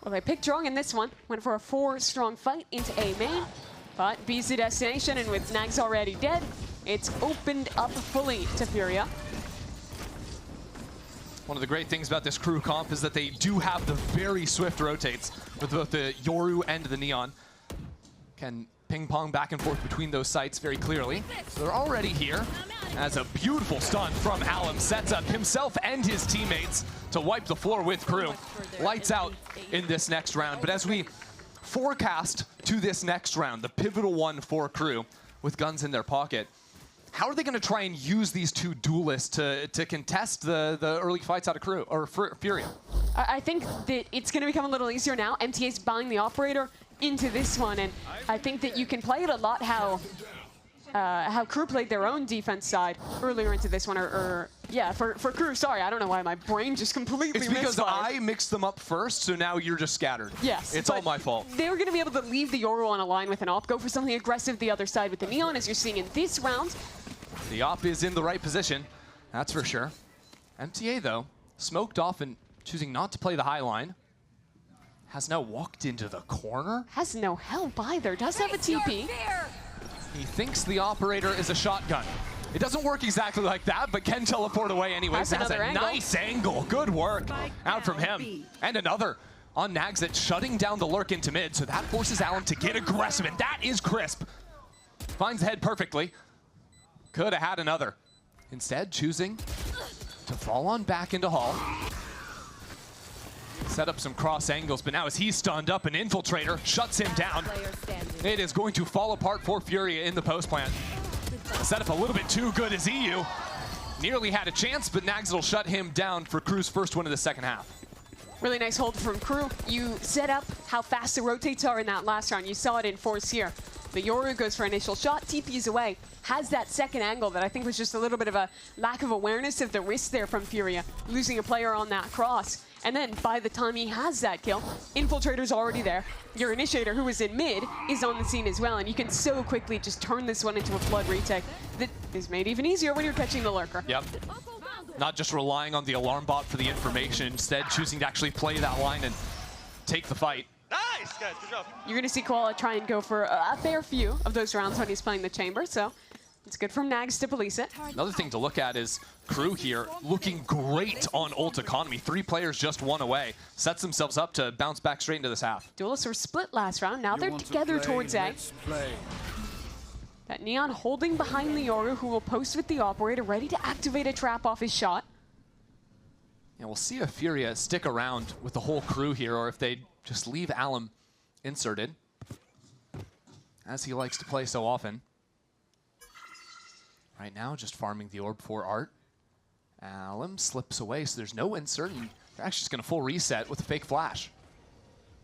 Speaker 7: Well, they picked wrong in this one. Went for a 4-strong fight into A main, but B's the destination, and with Nags already dead, it's opened up fully to Furia.
Speaker 6: One of the great things about this KRU comp is that they do have the very swift rotates with both the Yoru and the Neon. Can ping pong back and forth between those sites very clearly. So they're already here as a beautiful stun from Alum sets up himself and his teammates to wipe the floor with KRU. Lights out in this next round. But as we forecast to this next round, the pivotal one for KRU with guns in their pocket, how are they going to try and use these 2 duelists to contest the early fights out of KRU or Furia?
Speaker 7: I think that it's going to become a little easier now. MTA's buying the operator into this one, and I think that you can play it a lot how how KRU played their own defense side earlier into this one, yeah, for KRU, sorry, I don't know why my brain just completely
Speaker 6: It's because
Speaker 7: misfired.
Speaker 6: I mixed them up first, so now you're just scattered.
Speaker 7: Yes.
Speaker 6: It's all my fault.
Speaker 7: They were going to be able to leave the Yoru on a line with an op, go for something aggressive the other side with the Neon, as you're seeing in this round.
Speaker 6: The op is in the right position, that's for sure. MTA, though, smoked off and choosing not to play the high line. Has now walked into the corner.
Speaker 7: Has no help either, does have a TP.
Speaker 6: He thinks the operator is a shotgun. It doesn't work exactly like that, but can teleport away anyways.
Speaker 7: Has
Speaker 6: a
Speaker 7: angle.
Speaker 6: Nice angle. Good work out from him. And another on Nags that's shutting down the lurk into mid, so that forces Allen to get aggressive, and that is crisp. Finds the head perfectly. Could have had another. Instead, choosing to fall on back into Hall. Set up some cross angles, but now as he's stunned up, an infiltrator shuts him down. It is going to fall apart for Furia in the post plant. Set up a little bit too good as EU. Nearly had a chance, but Nags will shut him down for KRU's first win of the second half.
Speaker 7: Really nice hold from KRU. You set up how fast the rotates are in that last round. You saw it in Force here. The Yoru goes for initial shot, TP's away, has that second angle that I think was just a little bit of a lack of awareness of the risk there from Furia, losing a player on that cross. And then by the time he has that kill, Infiltrator's already there. Your initiator, who is in mid, is on the scene as well, and you can so quickly just turn this one into a flood retake that is made even easier when you're catching the lurker.
Speaker 6: Yep. Not just relying on the alarm bot for the information, instead choosing to actually play that line and take the fight.
Speaker 10: Nice, guys, good job.
Speaker 7: You're gonna see Koala try and go for a fair few of those rounds when he's playing the chamber, so it's good from Nags to police it.
Speaker 6: Another thing to look at is KRU here looking great on ult economy. 3 players just 1 away. Sets themselves up to bounce back straight into this half.
Speaker 7: Duelists were split last round, now they're together towards A. That Neon holding behind the Yoru, who will post with the operator, ready to activate a trap off his shot.
Speaker 6: Yeah, we'll see if Furia stick around with the whole crew here, or if they just leave Alum inserted, as he likes to play so often. Right now, just farming the orb for Art. Alum slips away, so there's no insert, and they're actually just going to full reset with a fake flash.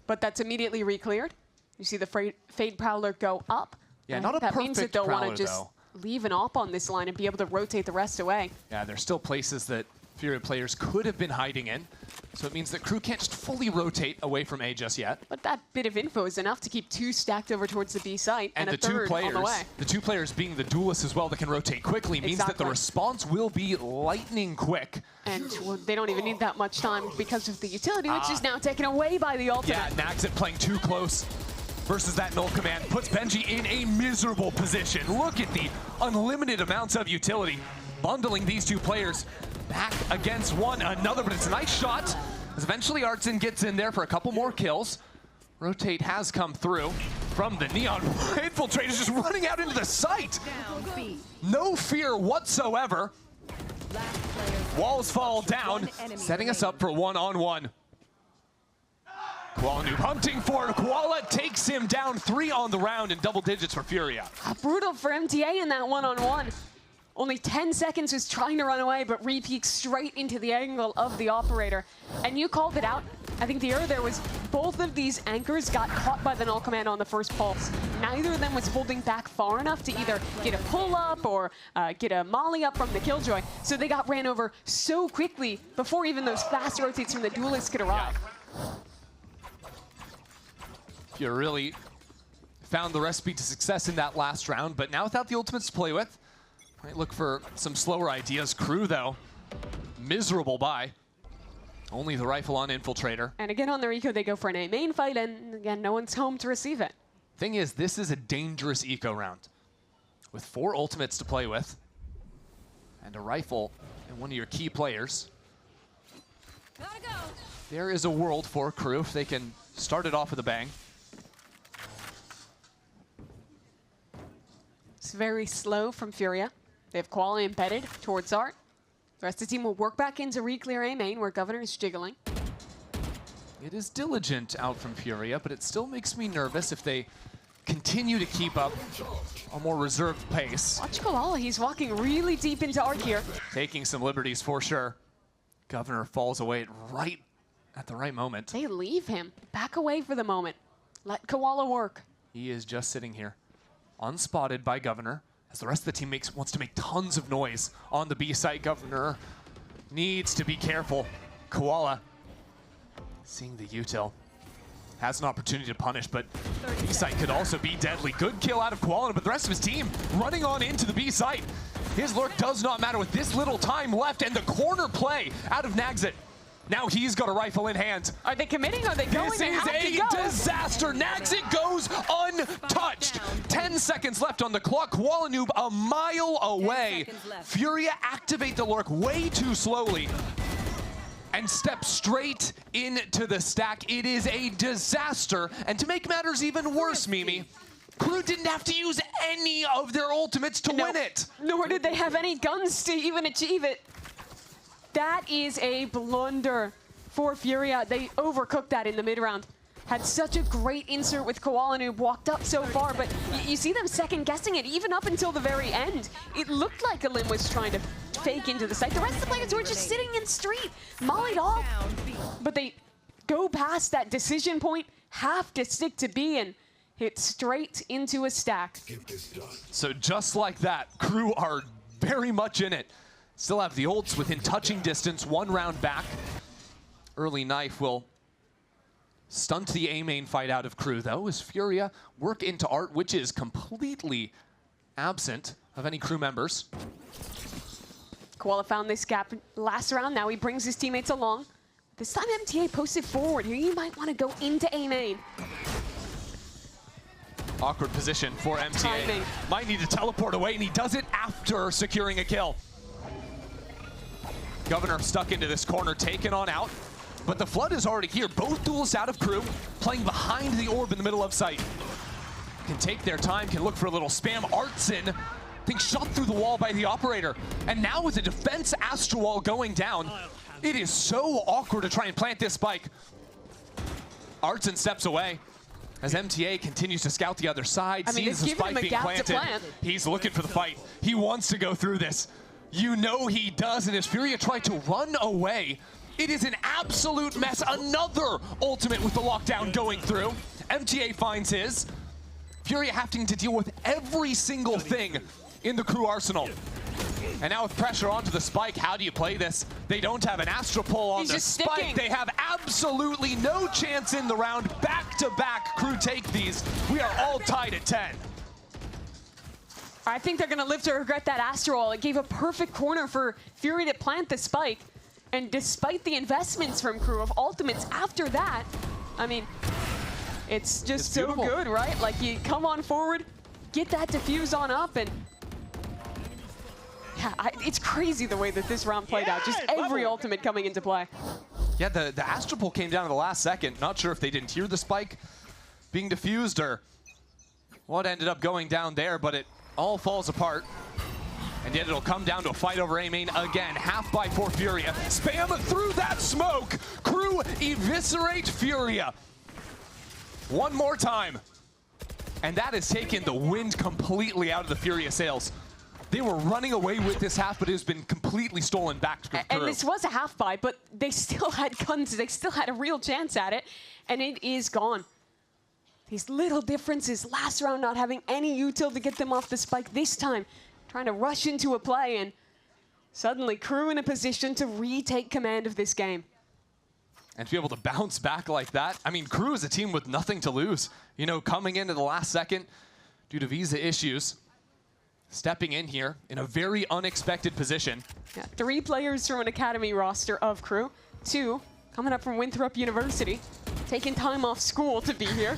Speaker 7: But that's immediately re-cleared. You see the Fade Prowler go up.
Speaker 6: Yeah, not a
Speaker 7: that
Speaker 6: perfect
Speaker 7: means that they'll want
Speaker 6: Prowler,
Speaker 7: to just leave an op on this line and be able to rotate the rest away.
Speaker 6: Yeah, there's still places that Furia players could have been hiding in, so it means that KRU can't just fully rotate away from A just yet.
Speaker 7: But that bit of info is enough to keep 2 stacked over towards the B site and a
Speaker 6: the
Speaker 7: third on the way.
Speaker 6: The 2 players being the duelists as well that can rotate quickly means that the response will be lightning quick.
Speaker 7: And well, they don't even need that much time because of the utility, which is now taken away by the ultimate.
Speaker 6: Yeah, Naxit playing too close versus that null command puts Benji in a miserable position. Look at the unlimited amounts of utility bundling these 2 players back against one another, but it's a nice shot as eventually Artson gets in there for a couple more kills. Rotate has come through from the Neon. Infiltrator's just running out into the site. No fear whatsoever. Walls fall down, setting us up for one-on-one. Koala Noob hunting for it. Koala takes him down 3 on the round in double digits for Furia.
Speaker 7: Brutal for MTA in that one-on-one. Only 10 seconds was trying to run away, but re-peeks straight into the angle of the operator. And you called it out. I think the error there was both of these anchors got caught by the null command on the first pulse. Neither of them was holding back far enough to either get a pull-up or get a molly up from the Killjoy. So they got ran over so quickly before even those fast rotates from the duelists could arrive.
Speaker 6: You really found the recipe to success in that last round, but now without the ultimates to play with, might look for some slower ideas. KRU, though, miserable buy. Only the rifle on Infiltrator.
Speaker 7: And again on their eco, they go for an A main fight, and again, no one's home to receive it.
Speaker 6: Thing is, this is a dangerous eco round. With 4 ultimates to play with, and a rifle and one of your key players. There is a world for KRU if they can start it off with a bang.
Speaker 7: It's very slow from Furia. They have Koala embedded towards Art. The rest of the team will work back into re-clear A main, where Governor is jiggling.
Speaker 6: It is diligent out from Furia, but it still makes me nervous if they continue to keep up a more reserved pace.
Speaker 7: Watch Koala, he's walking really deep into Art here.
Speaker 6: Taking some liberties for sure. Governor falls away right at the right moment.
Speaker 7: They leave him. Back away for the moment. Let Koala work.
Speaker 6: He is just sitting here, unspotted by Governor, as the rest of the team wants to make tons of noise on the B site. Governor needs to be careful. Koala seeing the util. Has an opportunity to punish, but B site could also be deadly. Good kill out of Koala, but the rest of his team running on into the B site. His lurk does not matter with this little time left, and the corner play out of Nagzit. Now he's got a rifle in hand.
Speaker 7: Are they committing? Are they going?
Speaker 6: This is a disaster. Nagzit goes untouched. 10 seconds left on the clock. Koala Noob a mile away. Furia activate the lurk way too slowly and step straight into the stack. It is a disaster. And to make matters even worse, Mimi, KRU didn't have to use any of their ultimates to win it.
Speaker 7: Nor did they have any guns to even achieve it. That is a blunder for Furia. They overcooked that in the mid-round. Had such a great insert with Koala Noob, walked up so far, but you see them second-guessing it even up until the very end. It looked like Alim was trying to fake into the site. The rest of the players were just sitting in street, mollied off. But they go past that decision point, have to stick to B, and hit straight into a stack.
Speaker 6: So just like that, KRU are very much in it. Still have the ults within touching distance, 1 round back. Early knife will stunt the A main fight out of KRU, though, as Furia work into Art, which is completely absent of any KRU members.
Speaker 7: Koala found this gap last round. Now he brings his teammates along. This time MTA posted forward. Here you might want to go into A main.
Speaker 6: Awkward position for MTA.
Speaker 7: Timing.
Speaker 6: Might need to teleport away, and he does it after securing a kill. Governor stuck into this corner, taken on out. But the Flood is already here. Both duelists out of KRU, playing behind the orb in the middle of sight. Can take their time, can look for a little spam. Artson, I think, shot through the wall by the operator. And now with the defense Astral Wall going down, it is so awkward to try and plant this spike. Artson steps away as MTA continues to scout the other side, sees the spike being planted. He's looking for the fight. He wants to go through this. You know he does, and as Furia tried to run away, it is an absolute mess. Another ultimate with the lockdown going through. MTA finds his. Furia having to deal with every single thing in the KRU arsenal. And now with pressure onto the spike, how do you play this? They don't have an Astral Pull on the spike. They have absolutely no chance in the round. Back-to-back KRU take these. We are all tied at 10.
Speaker 7: I think they're going to live to regret that Astral. It gave a perfect corner for Fury to plant the spike. And despite the investments from KRU of ultimates after that, I mean, it's just so good, right? Like, you come on forward, get that defuse on up, and yeah, it's crazy the way that this round played out. Just every ultimate coming into play.
Speaker 6: Yeah, the Astral Pull came down at the last second. Not sure if they didn't hear the spike being defused or what ended up going down there, but it all falls apart. And yet it'll come down to a fight over A main again. Half by for Furia. Spam through that smoke. KRU eviscerate Furia. One more time. And that has taken the wind completely out of the Furia sails. They were running away with this half, but it has been completely stolen back to KRU.
Speaker 7: And this was a half buy, but they still had guns. They still had a real chance at it, and it is gone. These little differences. Last round not having any util to get them off the spike. This time trying to rush into a play, and suddenly KRU in a position to retake command of this game.
Speaker 6: And to be able to bounce back like that, I mean, KRU is a team with nothing to lose. You know, coming into the last second due to visa issues, stepping in here in a very unexpected position.
Speaker 7: Yeah, 3 players from an academy roster of KRU, 2 coming up from Winthrop University, taking time off school to be here.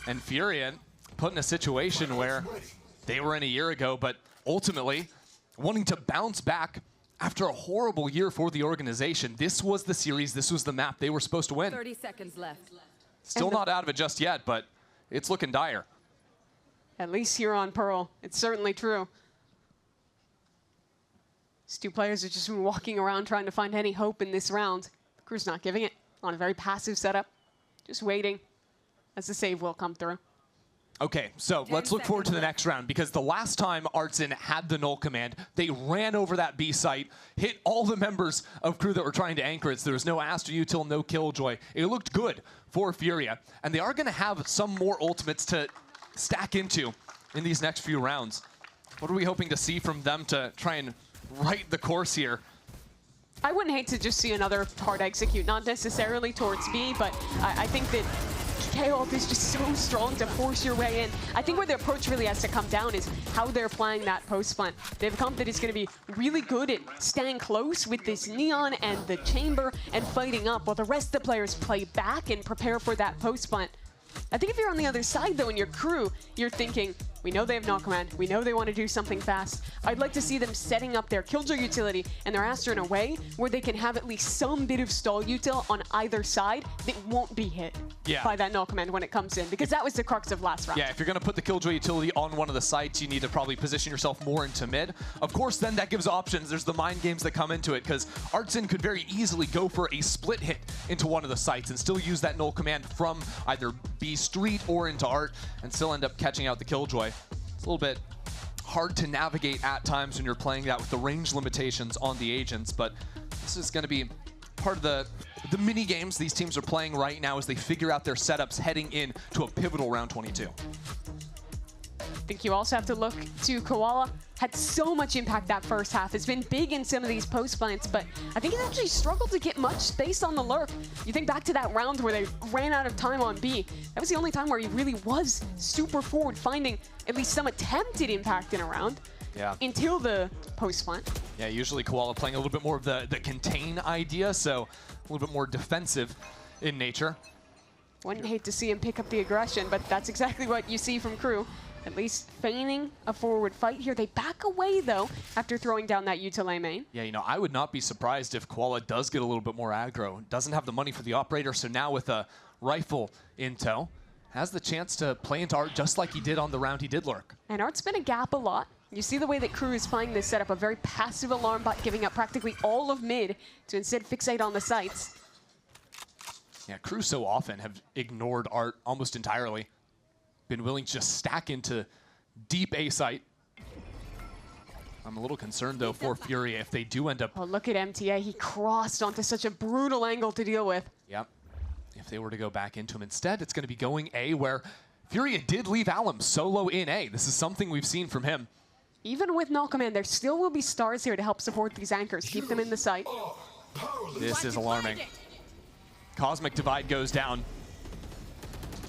Speaker 6: And Furia put in a situation where they were in a year ago, but ultimately wanting to bounce back after a horrible year for the organization. This was the series, this was the map they were supposed to win.
Speaker 1: 30 seconds left.
Speaker 6: Still not out of it just yet, but it's looking dire.
Speaker 7: At least here on Pearl, it's certainly true. These 2 players have just been walking around trying to find any hope in this round. KRU's not giving it, on a very passive setup, just waiting as the save will come through.
Speaker 6: Okay, so let's look forward to the next round, because the last time Artson had the null command, they ran over that B site, hit all the members of KRU that were trying to anchor it. So there was no Astra Util, no Killjoy. It looked good for Furia, and they are going to have some more ultimates to stack into in these next few rounds. What are we hoping to see from them to try and right the course here?
Speaker 7: I wouldn't hate to just see another hard execute, not necessarily towards B, but I think that KRU is just so strong to force your way in. I think where the approach really has to come down is how they're playing that post plant. They have a comp that is going to be really good at staying close with this Neon and the Chamber and fighting up, while the rest of the players play back and prepare for that post plant. I think if you're on the other side, though, in your crew, you're thinking, we know they have knock command, we know they want to do something fast. I'd like to see them setting up their Killjoy utility and their Astra in a way where they can have at least some bit of stall util on either side that won't be hit by that knock command when it comes in, because that was the crux of last round.
Speaker 6: Yeah, if you're going to put the Killjoy utility on one of the sites, you need to probably position yourself more into mid. Of course, then that gives options. There's the mind games that come into it, because Artson could very easily go for a split hit into one of the sites and still use that null command from either B Street or into Art and still end up catching out the Killjoy. It's a little bit hard to navigate at times when you're playing that with the range limitations on the agents, but this is going to be part of the mini games these teams are playing right now as they figure out their setups heading in to a pivotal round 22.
Speaker 7: I think you also have to look to Koala. Had so much impact that first half. It's been big in some of these post plants, but I think he's actually struggled to get much space on the lurk. You think back to that round where they ran out of time on B. That was the only time where he really was super forward, finding at least some attempted impact in a round.
Speaker 6: Yeah.
Speaker 7: Until the post plant.
Speaker 6: Yeah, usually Koala playing a little bit more of the contain idea, so a little bit more defensive in nature.
Speaker 7: Wouldn't hate to see him pick up the aggression, but that's exactly what you see from KRU. At least feigning a forward fight here. They back away, though, after throwing down that util main.
Speaker 6: Yeah, you know, I would not be surprised if Koala does get a little bit more aggro. Doesn't have the money for the operator, so now with a rifle in tow, has the chance to play into Art just like he did on the round he did lurk.
Speaker 7: And Art's been a gap a lot. You see the way that KRU is playing this setup, a very passive alarm bot, giving up practically all of mid to instead fixate on the sites.
Speaker 6: Yeah, KRU so often have ignored Art almost entirely. Been willing to just stack into deep A site. I'm a little concerned, though, for Furia if they do end up...
Speaker 7: Oh, look at MTA. He crossed onto such a brutal angle to deal with.
Speaker 6: Yep. If they were to go back into him instead, it's going to be going A, where Furia did leave Alum solo in A. This is something we've seen from him.
Speaker 7: Even with null command, there still will be stars here to help support these anchors, keep them in the sight.
Speaker 6: This is alarming. Cosmic Divide goes down.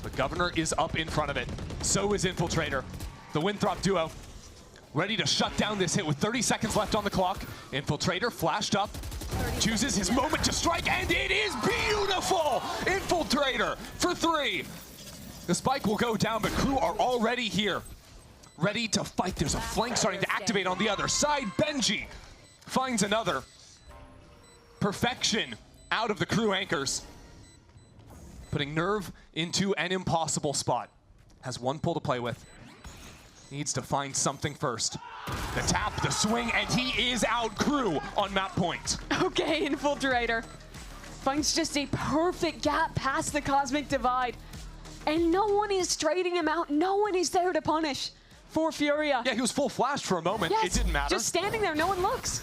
Speaker 6: The Governor is up in front of it. So is Infiltrator. The Winthrop duo ready to shut down this hit with 30 seconds left on the clock. Infiltrator flashed up, chooses his moment to strike, and it is beautiful! Infiltrator for 3. The spike will go down, but KRU are already here, ready to fight. There's a flank starting to activate on the other side. Benji finds another. Perfection out of the KRU anchors. Putting Nerve into an impossible spot. Has one pull to play with. Needs to find something first. The tap, the swing, and he is out. KRU on map point.
Speaker 7: Okay, Infiltrator finds just a perfect gap past the Cosmic Divide. And no one is trading him out. No one is there to punish for Furia.
Speaker 6: Yeah, he was full flashed for a moment.
Speaker 7: Yes,
Speaker 6: it didn't matter.
Speaker 7: Just standing there, no one looks.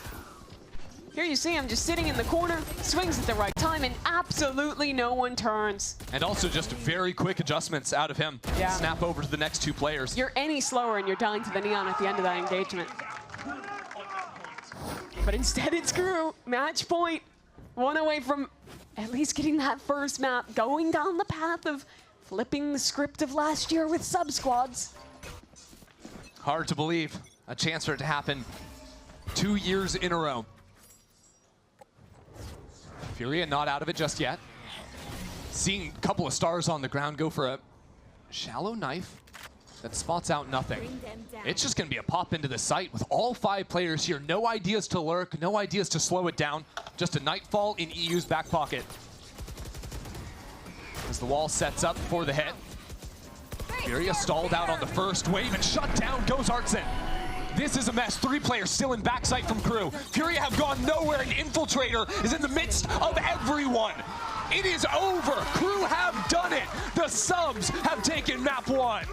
Speaker 7: Here you see him just sitting in the corner, swings at the right time, and absolutely no one turns.
Speaker 6: And also just very quick adjustments out of him.
Speaker 7: Yeah.
Speaker 6: Snap over to the next 2 players.
Speaker 7: You're any slower and you're dying to the Neon at the end of that engagement. But instead it's KRU, match point. One away from at least getting that first map, going down the path of flipping the script of last year with sub-squads.
Speaker 6: Hard to believe. A chance for it to happen 2 years in a row. Furia not out of it just yet. Seeing a couple of stars on the ground go for a shallow knife that spots out nothing. It's just going to be a pop into the site with all 5 players here. No ideas to lurk, no ideas to slow it down. Just a nightfall in EU's back pocket. As the wall sets up for the hit. Furia stalled out on the first wave and shut down goes Artson. This is a mess. 3 players still in backside from KRU. Furia have gone nowhere, and Infiltrator is in the midst of everyone. It is over. KRU have done it. The subs have taken map 1.